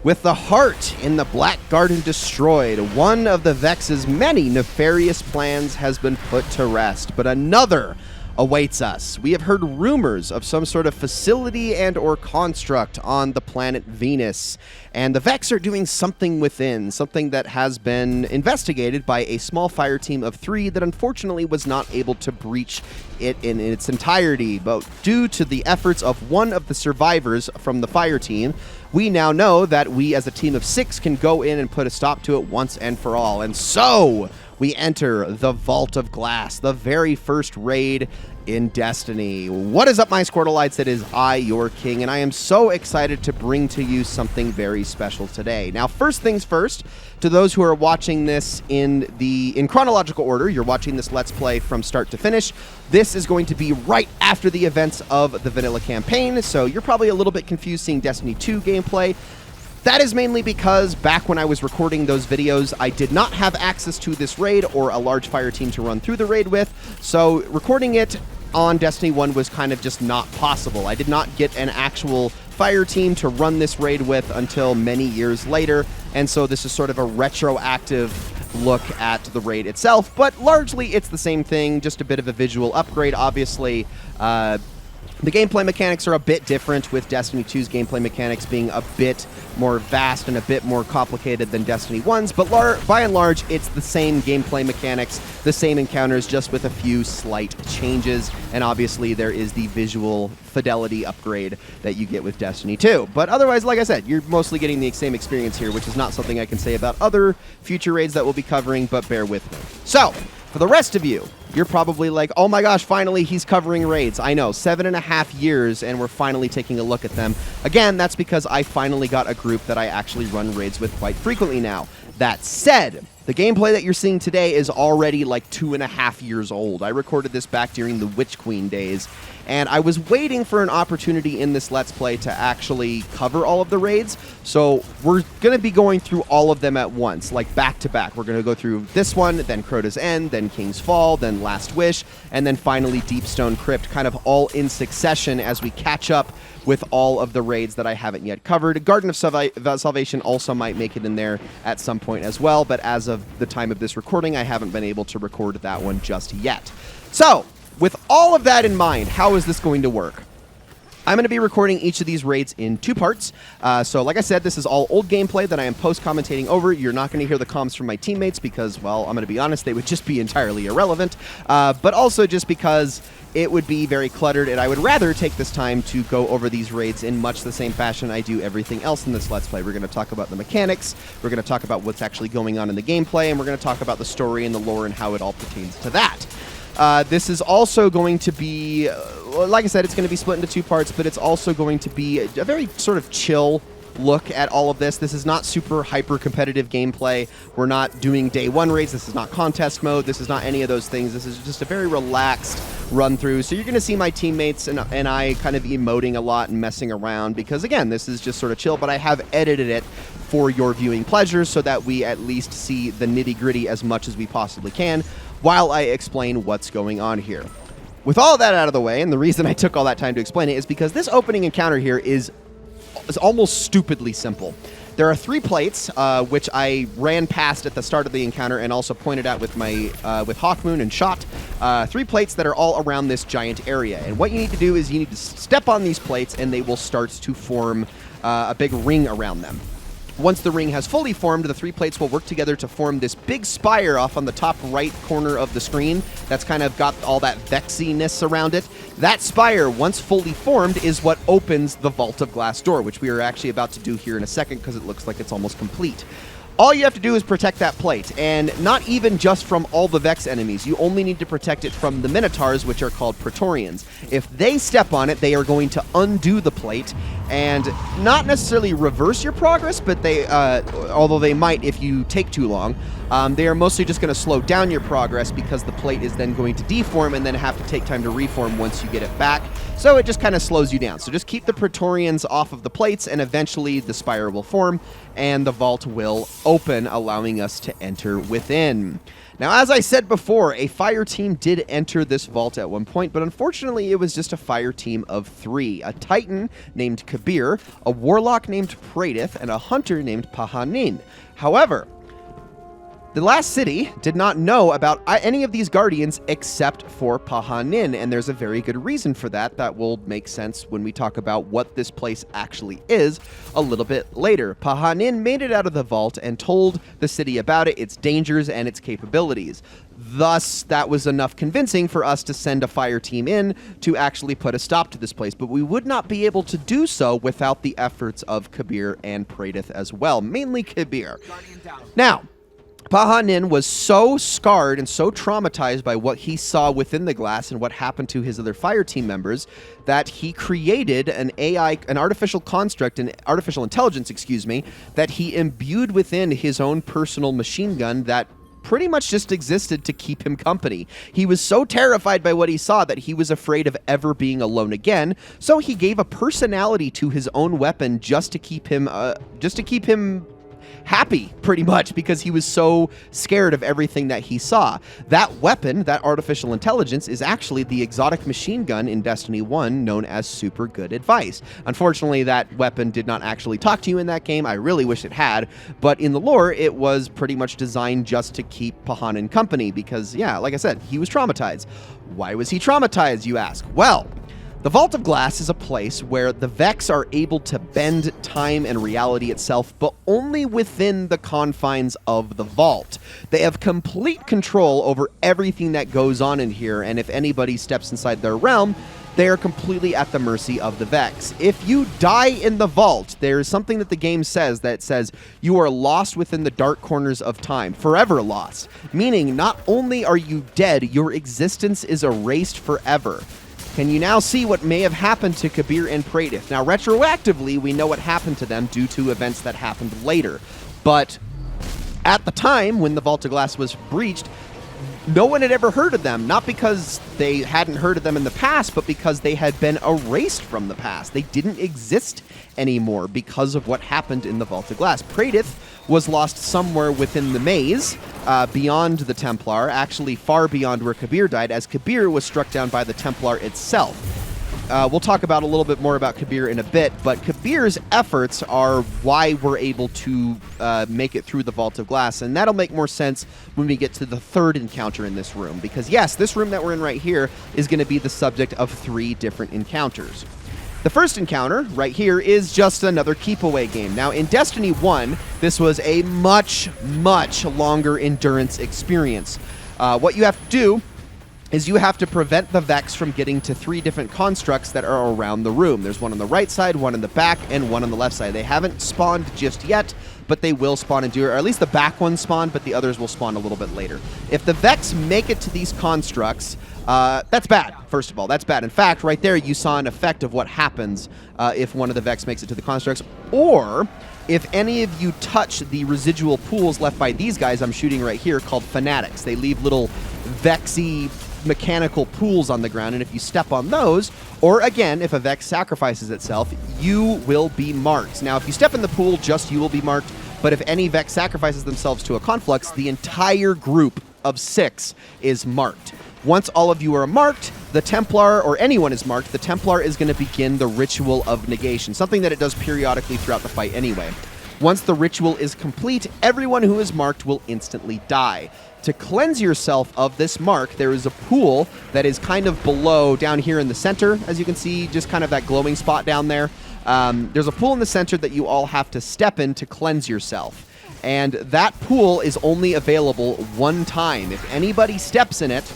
With the heart in the Black Garden destroyed, one of the Vex's many nefarious plans has been put to rest, but another awaits us. We have heard rumors of some sort of facility and or construct on the planet Venus, and the Vex are doing something within, something that has been investigated by a small fire team of 3 that unfortunately was not able to breach it in its entirety. But due to the efforts of one of the survivors from the fire team, we now know that we as a team of 6 can go in and put a stop to it once and for all. And so we enter the Vault of Glass, the very first raid in Destiny. What is up, my Squirtleites? It is I, your king, and I am so excited to bring to you something very special today. Now, first things first, to those who are watching this in chronological order, you're watching this Let's Play from start to finish. This is going to be right after the events of the vanilla campaign, so you're probably a little bit confused seeing Destiny 2 gameplay. That is mainly because back when I was recording those videos, I did not have access to this raid or a large fire team to run through the raid with, so recording it on Destiny 1 was kind of just not possible. I did not get an actual fire team to run this raid with until many years later, and so this is sort of a retroactive look at the raid itself, but largely it's the same thing, just a bit of a visual upgrade, obviously. The gameplay mechanics are a bit different, with Destiny 2's gameplay mechanics being a bit more vast and a bit more complicated than Destiny 1's, but by and large, it's the same gameplay mechanics, the same encounters, just with a few slight changes, and obviously there is the visual fidelity upgrade that you get with Destiny 2. But otherwise, like I said, you're mostly getting the same experience here, which is not something I can say about other future raids that we'll be covering, but bear with me. So, for the rest of you, you're probably like, oh my gosh, finally he's covering raids. I know, 7.5 years, and we're finally taking a look at them. Again, that's because I finally got a group that I actually run raids with quite frequently now. That said, the gameplay that you're seeing today is already like 2.5 years old. I recorded this back during the Witch Queen days, and I was waiting for an opportunity in this Let's Play to actually cover all of the raids, so we're going to be going through all of them at once, like back to back. We're going to go through this one, then Crota's End, then King's Fall, then Last Wish, and then finally Deepstone Crypt, kind of all in succession as we catch up with all of the raids that I haven't yet covered. Garden of Salvation also might make it in there at some point as well, but as of the time of this recording, I haven't been able to record that one just yet. So, with all of that in mind, how is this going to work? I'm going to be recording each of these raids in 2 parts. So like I said, this is all old gameplay that I am post-commentating over. You're not going to hear the comms from my teammates because, well, I'm going to be honest, they would just be entirely irrelevant. But also just because it would be very cluttered, and I would rather take this time to go over these raids in much the same fashion I do everything else in this Let's Play. We're going to talk about the mechanics, we're going to talk about what's actually going on in the gameplay, and we're going to talk about the story and the lore and how it all pertains to that. This is also going to be, like I said, it's going to be split into 2 parts, but it's also going to be a very sort of chill look at all of this. This is not super hyper-competitive gameplay. We're not doing day 1 raids. This is not contest mode. This is not any of those things. This is just a very relaxed run-through. So you're going to see my teammates and I kind of emoting a lot and messing around because, again, this is just sort of chill, but I have edited it for your viewing pleasure so that we at least see the nitty-gritty as much as we possibly can while I explain what's going on here. With all that out of the way, and the reason I took all that time to explain it is because this opening encounter here is almost stupidly simple. There are 3 plates, which I ran past at the start of the encounter and also pointed out with my with Hawkmoon and shot. 3 plates that are all around this giant area. And what you need to do is you need to step on these plates and they will start to form a big ring around them. Once the ring has fully formed, the 3 plates will work together to form this big spire off on the top right corner of the screen that's kind of got all that vexiness around it. That spire, once fully formed, is what opens the Vault of Glass door, which we are actually about to do here in a second because it looks like it's almost complete. All you have to do is protect that plate, and not even just from all the Vex enemies. You only need to protect it from the Minotaurs, which are called Praetorians. If they step on it, they are going to undo the plate, and not necessarily reverse your progress, but they, although they might if you take too long, they are mostly just going to slow down your progress because the plate is then going to deform and then have to take time to reform once you get it back. So it just kind of slows you down. So just keep the Praetorians off of the plates, and eventually the spire will form, and the vault will open, allowing us to enter within. Now, as I said before, a fire team did enter this vault at one point, but unfortunately it was just a fire team of 3. A titan named Kabir, a warlock named Pradith, and a hunter named Pahanin. However, the last city did not know about any of these guardians except for Pahanin, and there's a very good reason for that that will make sense when we talk about what this place actually is a little bit later. Pahanin made it out of the vault and told the city about it, its dangers, and its capabilities. Thus, that was enough convincing for us to send a fire team in to actually put a stop to this place, but we would not be able to do so without the efforts of Kabir and Pradith as well, mainly Kabir. Now, Pahanin was so scarred and so traumatized by what he saw within the glass and what happened to his other fire team members that he created an artificial construct, an artificial intelligence, that he imbued within his own personal machine gun that pretty much just existed to keep him company. He was so terrified by what he saw that he was afraid of ever being alone again, so he gave a personality to his own weapon just to keep him happy, pretty much, because he was so scared of everything that he saw. That weapon, that artificial intelligence, is actually the exotic machine gun in Destiny 1 known as Super Good Advice. Unfortunately, that weapon did not actually talk to you in that game. I really wish it had, but in the lore, it was pretty much designed just to keep Pahanin company because, yeah, like I said, he was traumatized. Why was he traumatized, you ask? Well, the Vault of Glass is a place where the Vex are able to bend time and reality itself, but only within the confines of the vault. They have complete control over everything that goes on in here, and if anybody steps inside their realm, they are completely at the mercy of the Vex. If you die in the vault, there is something that the game says that says you are lost within the dark corners of time, forever lost, meaning not only are you dead, your existence is erased forever. Can you now see what may have happened to Kabir and Pradith? Now, retroactively, we know what happened to them due to events that happened later. But at the time when the Vault of Glass was breached, no one had ever heard of them, not because they hadn't heard of them in the past, but because they had been erased from the past. They didn't exist anymore because of what happened in the Vault of Glass. Pradith was lost somewhere within the maze, beyond the Templar, actually far beyond where Kabir died, as Kabir was struck down by the Templar itself. We'll talk about a little bit more about Kabir in a bit, but Kabir's efforts are why we're able to make it through the Vault of Glass, and that'll make more sense when we get to the third encounter in this room, because yes, this room that we're in right here is going to be the subject of 3 different encounters. The first encounter, right here, is just another keep-away game. Now, in Destiny 1, this was a much, much longer endurance experience. What you have to do is you have to prevent the Vex from getting to 3 different constructs that are around the room. There's one on the right side, one in the back, and one on the left side. They haven't spawned just yet, but they will spawn or at least the back ones spawn, but the others will spawn a little bit later. If the Vex make it to these constructs, that's bad, first of all. That's bad. In fact, right there, you saw an effect of what happens if one of the Vex makes it to the constructs, or if any of you touch the residual pools left by these guys I'm shooting right here called Fanatics. They leave little Vexy mechanical pools on the ground, and if you step on those, or again, if a Vex sacrifices itself, you will be marked. Now, if you step in the pool, just you will be marked, but if any Vex sacrifices themselves to a conflux, the entire group of 6 is marked. Once all of you are marked, the Templar, or anyone is marked, the Templar is going to begin the Ritual of Negation, something that it does periodically throughout the fight anyway. Once the ritual is complete, everyone who is marked will instantly die. To cleanse yourself of this mark, there is a pool that is kind of below, down here in the center, as you can see, just kind of that glowing spot down there. There's a pool in the center that you all have to step in to cleanse yourself. And that pool is only available one time. If anybody steps in it,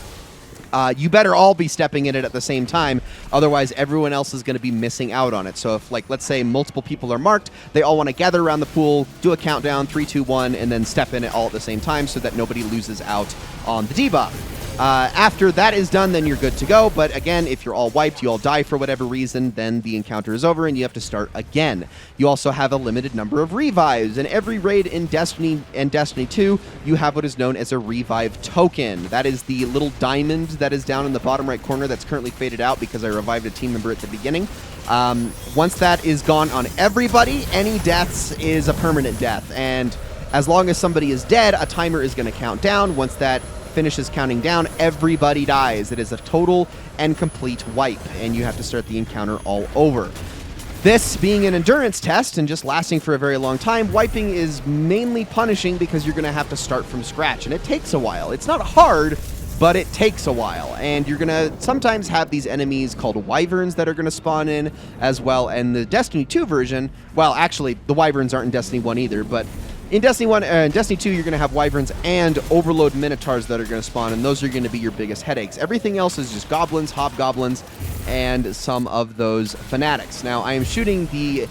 you better all be stepping in it at the same time, otherwise everyone else is going to be missing out on it. So if, like, let's say multiple people are marked, they all want to gather around the pool, do a countdown, 3, 2, 1, and then step in it all at the same time so that nobody loses out on the debuff. After that is done, then you're good to go, but again, if you're all wiped, you all die for whatever reason, then the encounter is over and you have to start again. You also have a limited number of revives, and every raid in Destiny and Destiny 2, you have what is known as a revive token. That is the little diamond that is down in the bottom right corner that's currently faded out because I revived a team member at the beginning. Once that is gone on everybody, any deaths is a permanent death, and As long as somebody is dead, a timer is going to count down. Once that finishes counting down, everybody dies. It is a total and complete wipe, and you have to start the encounter all over. This being an endurance test and just lasting for a very long time, wiping is mainly punishing because you're going to have to start from scratch, and it takes a while. It's not hard, but it takes a while, and you're going to sometimes have these enemies called wyverns that are going to spawn in as well. And the Destiny 2 version, well, actually, the wyverns aren't in Destiny 1 either, but in Destiny 1 and Destiny 2, you're going to have wyverns and overload minotaurs that are going to spawn, and those are going to be your biggest headaches. Everything else is just goblins, hobgoblins, and some of those fanatics. Now, I am shooting the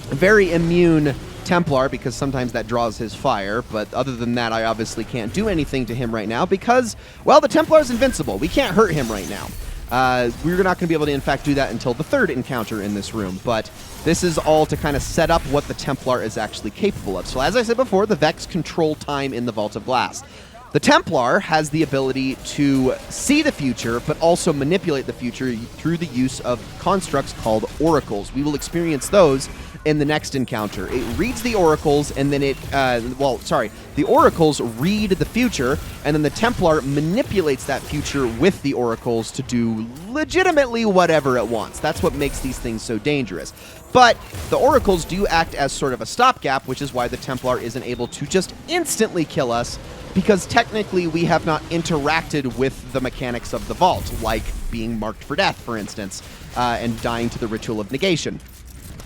very immune Templar because sometimes that draws his fire, but other than that, I obviously can't do anything to him right now because, well, the Templar is invincible. We can't hurt him right now. We're not going to be able to, in fact, do that until the third encounter in this room, but this is all to kind of set up what the Templar is actually capable of. So as I said before, the Vex control time in the Vault of Glass. The Templar has the ability to see the future, but also manipulate the future through the use of constructs called oracles. We will experience those in the next encounter. It reads the oracles, and then the oracles read the future, and then the Templar manipulates that future with the oracles to do legitimately whatever it wants. That's what makes these things so dangerous. But the oracles do act as sort of a stopgap, which is why the Templar isn't able to just instantly kill us, because technically we have not interacted with the mechanics of the vault, like being marked for death, for instance, and dying to the Ritual of Negation.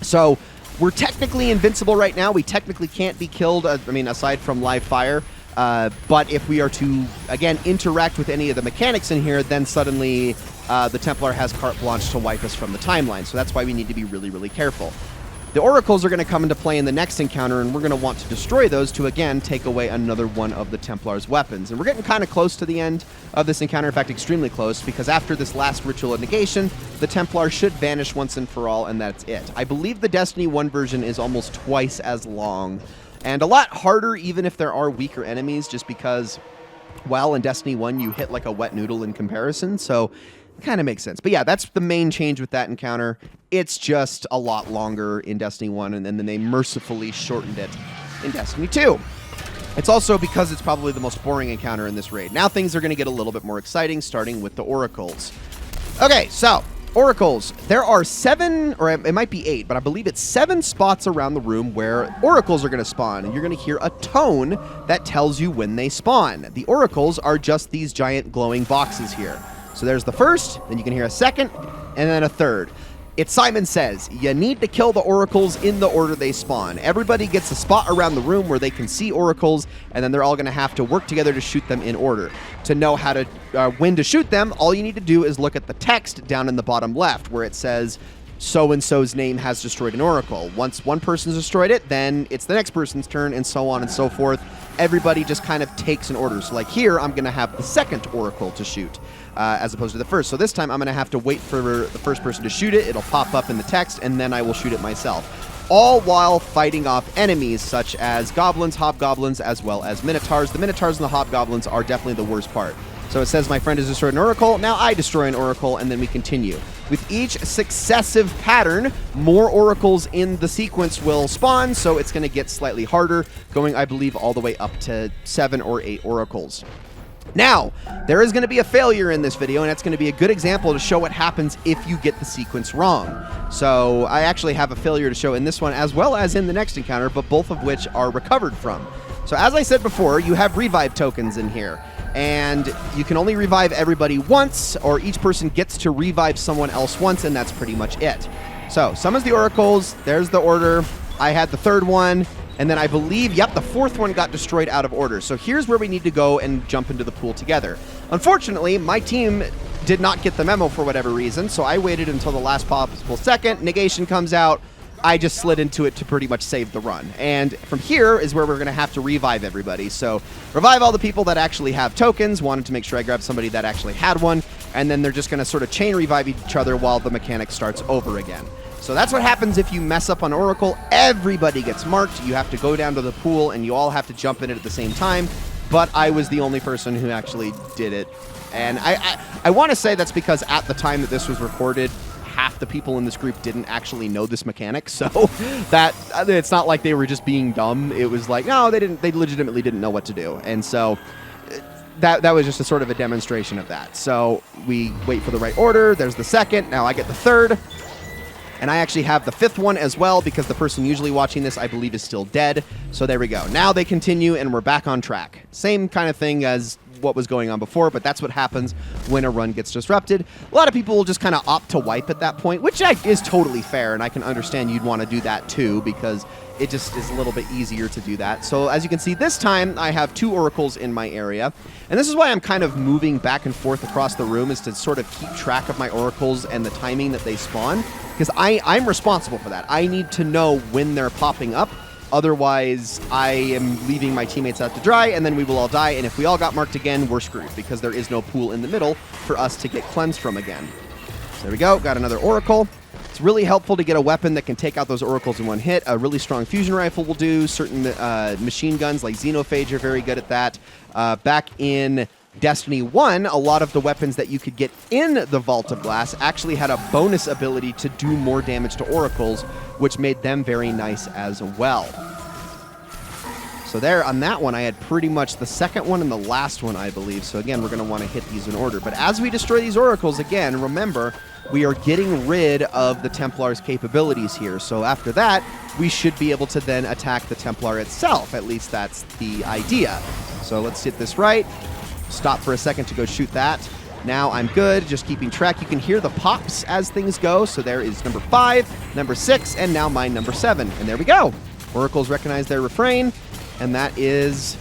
So we're technically invincible right now. We technically can't be killed, aside from live fire. But if we are to, again, interact with any of the mechanics in here, then suddenly the Templar has carte blanche to wipe us from the timeline. So that's why we need to be really, really careful. The oracles are going to come into play in the next encounter, and we're going to want to destroy those to, again, take away another one of the Templar's weapons. And we're getting kind of close to the end of this encounter, in fact, extremely close, because after this last Ritual of Negation, the Templar should vanish once and for all, and that's it. I believe the Destiny 1 version is almost twice as long, and a lot harder even if there are weaker enemies, just because, well, in Destiny 1, you hit like a wet noodle in comparison, so it kind of makes sense. But yeah, that's the main change with that encounter. It's just a lot longer in Destiny 1, and then they mercifully shortened it in Destiny 2. It's also because it's probably the most boring encounter in this raid. Now things are going to get a little bit more exciting, starting with the oracles. Okay, so oracles. There are 7, or it might be 8, but I believe it's 7 spots around the room where oracles are going to spawn, and you're going to hear a tone that tells you when they spawn. The oracles are just these giant glowing boxes here. So there's the first, then you can hear a second, and then a third. It's Simon Says. You need to kill the oracles in the order they spawn. Everybody gets a spot around the room where they can see oracles, and then they're all going to have to work together to shoot them in order. To know how to when to shoot them, all you need to do is look at the text down in the bottom left where it says, so-and-so's name has destroyed an oracle. Once one person's destroyed it, then it's the next person's turn, and so on and so forth. Everybody just kind of takes an order. So like here, I'm going to have the second oracle to shoot, as opposed to the first. So this time, I'm going to have to wait for the first person to shoot it. It'll pop up in the text, and then I will shoot it myself. All while fighting off enemies such as goblins, hobgoblins, as well as minotaurs. The minotaurs and the hobgoblins are definitely the worst part. So it says my friend has destroyed an oracle, now I destroy an oracle, and then we continue. With each successive pattern, more oracles in the sequence will spawn, so it's going to get slightly harder, going, I believe, all the way up to 7 or 8 oracles. Now, there is going to be a failure in this video, and that's going to be a good example to show what happens if you get the sequence wrong. So I actually have a failure to show in this one as well as in the next encounter, but both of which are recovered from. So as I said before, you have revive tokens in here. And you can only revive everybody once, or each person gets to revive someone else once, and that's pretty much it. So, summons the oracles, there's the order. I had the third one, and then I believe, yep, the fourth one got destroyed out of order. So here's where we need to go and jump into the pool together. Unfortunately, my team did not get the memo for whatever reason, so I waited until the last possible second. Negation comes out. I just slid into it to pretty much save the run. And from here is where we're going to have to revive everybody. So revive all the people that actually have tokens. Wanted to make sure I grabbed somebody that actually had one. And then they're just going to sort of chain revive each other while the mechanic starts over again. So that's what happens if you mess up on Oracle. Everybody gets marked. You have to go down to the pool and you all have to jump in it at the same time. But I was the only person who actually did it. And I want to say that's because at the time that this was recorded, half the people in this group didn't actually know this mechanic, so that it's not like they were just being dumb. It was like, no, they legitimately didn't know what to do. And so that was just a sort of a demonstration of that. So we wait for the right order. There's the second. Now I get the third. And I actually have the fifth one as well because the person usually watching this, I believe, is still dead. So there we go. Now they continue, and we're back on track. Same kind of thing as what was going on before, but that's what happens when a run gets disrupted. A lot of people will just kind of opt to wipe at that point, which is totally fair, and I can understand you'd want to do that too because it just is a little bit easier to do that. So as you can see, this time I have 2 oracles in my area, and this is why I'm kind of moving back and forth across the room, is to sort of keep track of my oracles and the timing that they spawn, because I'm responsible for that. I need to know when they're popping up. Otherwise, I am leaving my teammates out to dry, and then we will all die. And if we all got marked again, we're screwed because there is no pool in the middle for us to get cleansed from again. So there we go. Got another oracle. It's really helpful to get a weapon that can take out those oracles in one hit. A really strong fusion rifle will do. Certain machine guns like Xenophage are very good at that. Back in Destiny 1, a lot of the weapons that you could get in the Vault of Glass actually had a bonus ability to do more damage to oracles, which made them very nice as well. So there, on that one, I had pretty much the second one and the last one, I believe. So again, we're going to want to hit these in order. But as we destroy these oracles, again, remember, we are getting rid of the Templar's capabilities here. So after that, we should be able to then attack the Templar itself. At least that's the idea. So let's hit this right. Stop for a second to go shoot that. Now I'm good, just keeping track. You can hear the pops as things go. So there is number 5, number 6, and now mine number 7. And there we go. Oracles recognize their refrain, and that is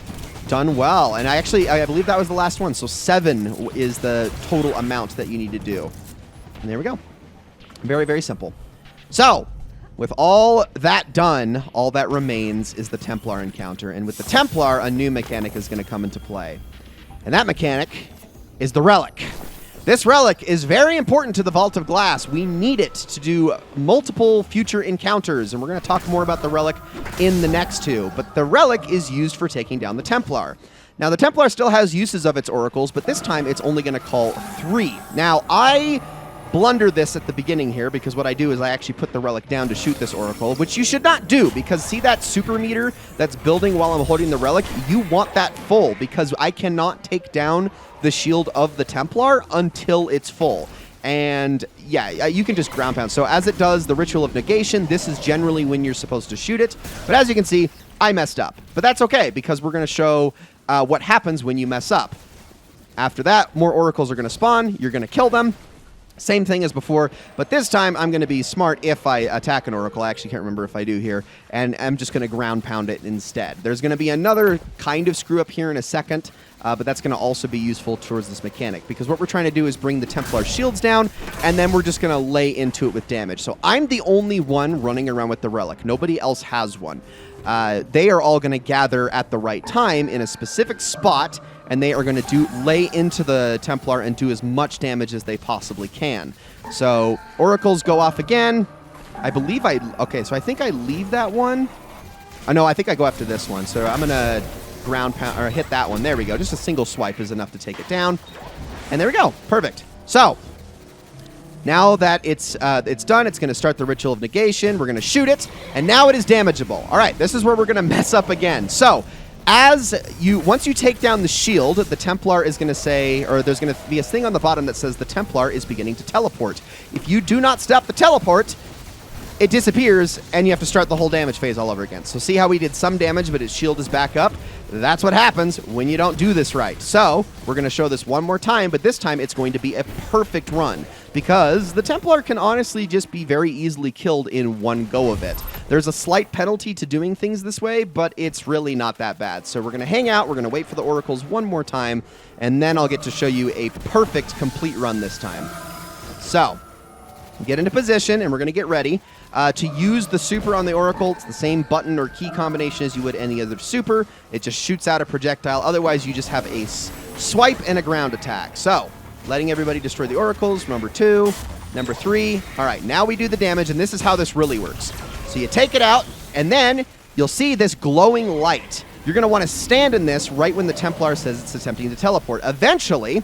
done well. And I believe that was the last one. So 7 is the total amount that you need to do. And there we go. Very, very simple. So with all that done, all that remains is the Templar encounter. And with the Templar, a new mechanic is going to come into play. And that mechanic is the Relic. This Relic is very important to the Vault of Glass. We need it to do multiple future encounters, and we're going to talk more about the Relic in the next 2. But the Relic is used for taking down the Templar. Now, the Templar still has uses of its oracles, but this time it's only going to call 3. Now, I blunder this at the beginning here because what I do is I actually put the Relic down to shoot this oracle, which you should not do because see that super meter that's building while I'm holding the Relic? You want that full because I cannot take down the shield of the Templar until it's full. And yeah, you can just ground pound. So as it does the Ritual of Negation, this is generally when you're supposed to shoot it. But as you can see, I messed up. But that's okay because we're going to show what happens when you mess up. After that, more oracles are going to spawn. You're going to kill them. Same thing as before, but this time I'm going to be smart if I attack an oracle. I actually can't remember if I do here, and I'm just going to ground pound it instead. There's going to be another kind of screw up here in a second, but that's going to also be useful towards this mechanic, because what we're trying to do is bring the Templar shields down, and then we're just going to lay into it with damage. So I'm the only one running around with the Relic. Nobody else has one. They are all going to gather at the right time in a specific spot, and they are going to lay into the Templar and do as much damage as they possibly can. So oracles go off again. I believe okay, so I think I leave that one. Oh, no, I think I go after this one. So I'm going to ground pound or hit that one. There we go. Just a single swipe is enough to take it down. And there we go. Perfect. So now that it's done, it's going to start the Ritual of Negation. We're going to shoot it, and now it is damageable. All right, this is where we're going to mess up again. So once you take down the shield, the Templar is going to say, or there's going to be a thing on the bottom that says the Templar is beginning to teleport. If you do not stop the teleport, it disappears, and you have to start the whole damage phase all over again. So see how we did some damage, but its shield is back up? That's what happens when you don't do this right. So we're going to show this one more time, but this time it's going to be a perfect run, because the Templar can honestly just be very easily killed in one go of it. There's a slight penalty to doing things this way, but it's really not that bad. So we're going to hang out, we're going to wait for the oracles one more time, and then I'll get to show you a perfect, complete run this time. So get into position, and we're going to get ready. To use the super on the oracle, it's the same button or key combination as you would any other super. It just shoots out a projectile. Otherwise, you just have a swipe and a ground attack. So letting everybody destroy the oracles, number 2, number 3. All right, now we do the damage, and this is how this really works. So you take it out, and then you'll see this glowing light. You're going to want to stand in this right when the Templar says it's attempting to teleport. Eventually,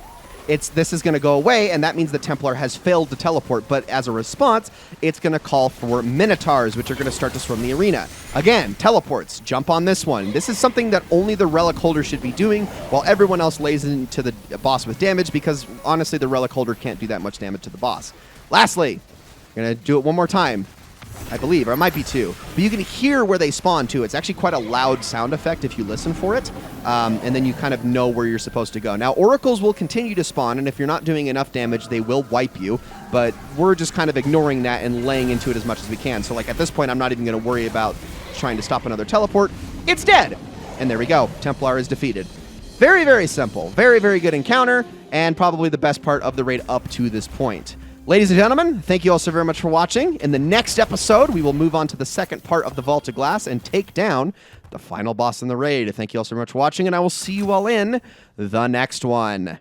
this is going to go away, and that means the Templar has failed to teleport. But as a response, it's going to call for Minotaurs, which are going to start to swarm the arena. Again, teleports. Jump on this one. This is something that only the Relic Holder should be doing, while everyone else lays into the boss with damage, because honestly, the Relic Holder can't do that much damage to the boss. Lastly, I'm going to do it one more time, I believe, or it might be two. But you can hear where they spawn, too. It's actually quite a loud sound effect if you listen for it, and then you kind of know where you're supposed to go. Now, oracles will continue to spawn, and if you're not doing enough damage, they will wipe you, but we're just kind of ignoring that and laying into it as much as we can. So, like, at this point, I'm not even going to worry about trying to stop another teleport. It's dead! And there we go. Templar is defeated. Very, very simple. Very, very good encounter, and probably the best part of the raid up to this point. Ladies and gentlemen, thank you all so very much for watching. In the next episode, we will move on to the second part of the Vault of Glass and take down the final boss in the raid. Thank you all so much for watching, and I will see you all in the next one.